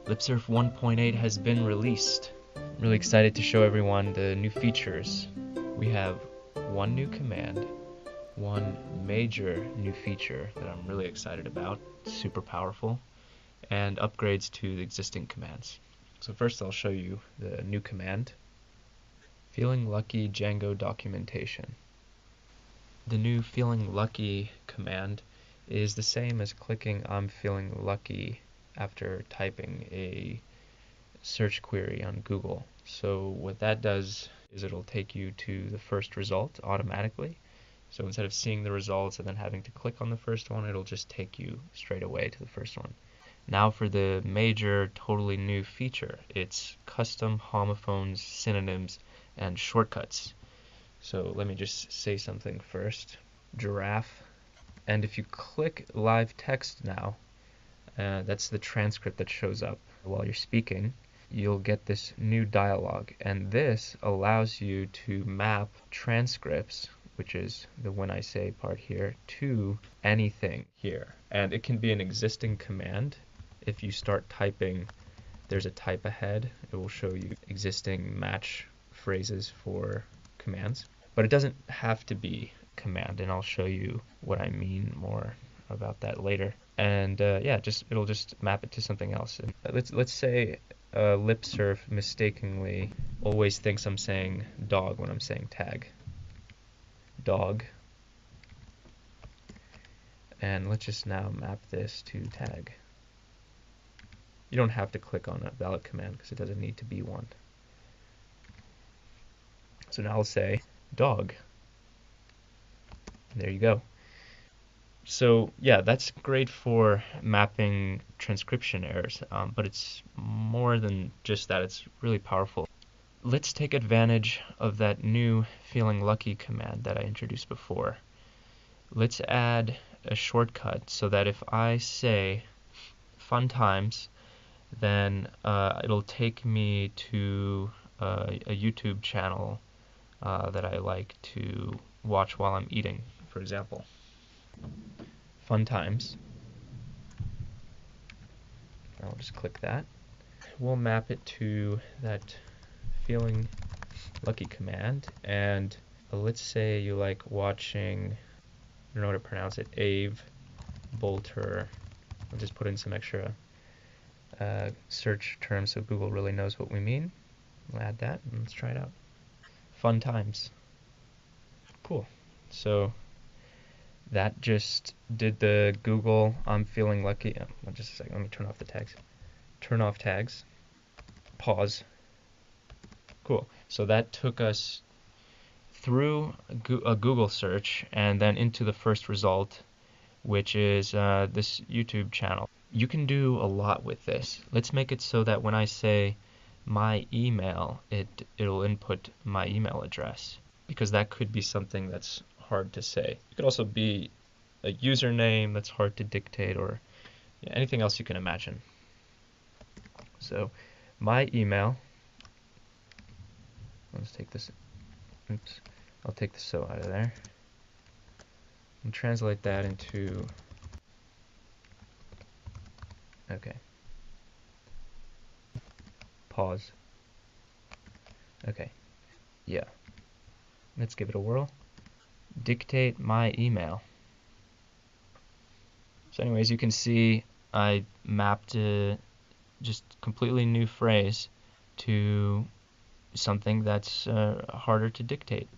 LipSurf 1.8 has been released. I'm really excited to show everyone the new features. We have one new command, one major new feature that I'm really excited about, super powerful, and upgrades to the existing commands. So first I'll show you the new command, Feeling Lucky Django documentation. The new Feeling Lucky command is the same as clicking I'm feeling lucky after typing a search query on Google. So what that does is it'll take you to the first result automatically. So instead of seeing the results and then having to click on the first one, it'll just take you straight away to the first one. Now for the major, totally new feature. It's custom homophones, synonyms, and shortcuts. So let me just say something first. Giraffe. And if you click live text now, that's the transcript that shows up while you're speaking, you'll get this new dialogue. And this allows you to map transcripts, which is the when I say part here, to anything here. And it can be an existing command. If you start typing, there's a type ahead. It will show you existing match phrases for commands. But it doesn't have to be command, and I'll show you what I mean more about that later. And yeah, it'll just map it to something else. And let's say LipSurf mistakenly always thinks I'm saying dog when I'm saying tag. Dog. And let's just now map this to tag. You don't have to click on a valid command because it doesn't need to be one. So now I'll say dog. There you go. So yeah, that's great for mapping transcription errors, but it's more than just that. It's really powerful. Let's take advantage of that new Feeling Lucky command that I introduced before. Let's add a shortcut so that if I say fun times, then it'll take me to a YouTube channel that I like to watch while I'm eating, for example. Fun times. I'll just click that. We'll map it to that Feeling Lucky command, and let's say you like watching, I don't know how to pronounce it, Ave Bolter. I'll just put in some extra search terms so Google really knows what we mean. We'll add that and let's try it out. Fun times. Cool. So that just did the Google I'm feeling lucky. Just a second, let me turn off the tags. Turn off tags. Pause. Cool. So that took us through a Google search and then into the first result, which is this YouTube channel. You can do a lot with this. Let's make it so that when I say my email, it'll input my email address, because that could be something that's hard to say. It could also be a username that's hard to dictate, or anything else you can imagine. So my email, let's take this, oops, I'll take the so out of there and translate that into, okay, pause, okay, yeah, let's give it a whirl. Dictate my email. So anyways, you can see I mapped a just completely new phrase to something that's harder to dictate.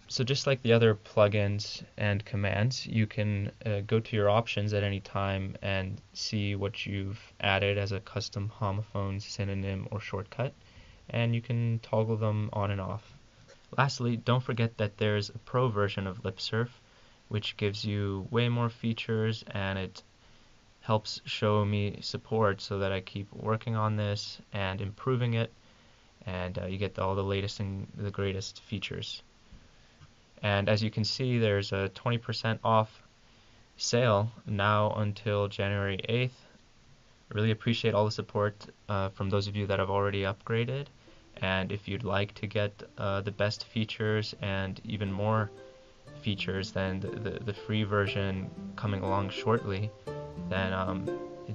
So just like the other plugins and commands, you can go to your options at any time and see what you've added as a custom homophone, synonym, or shortcut, and you can toggle them on and off. Lastly, don't forget that there's a pro version of LipSurf, which gives you way more features, and it helps show me support so that I keep working on this and improving it, and you get all the latest and the greatest features. And as you can see, there's a 20% off sale now until January 8th. I really appreciate all the support from those of you that have already upgraded. And if you'd like to get the best features and even more features than the free version coming along shortly, then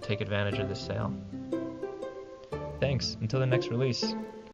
take advantage of this sale. thanks. Until the next release.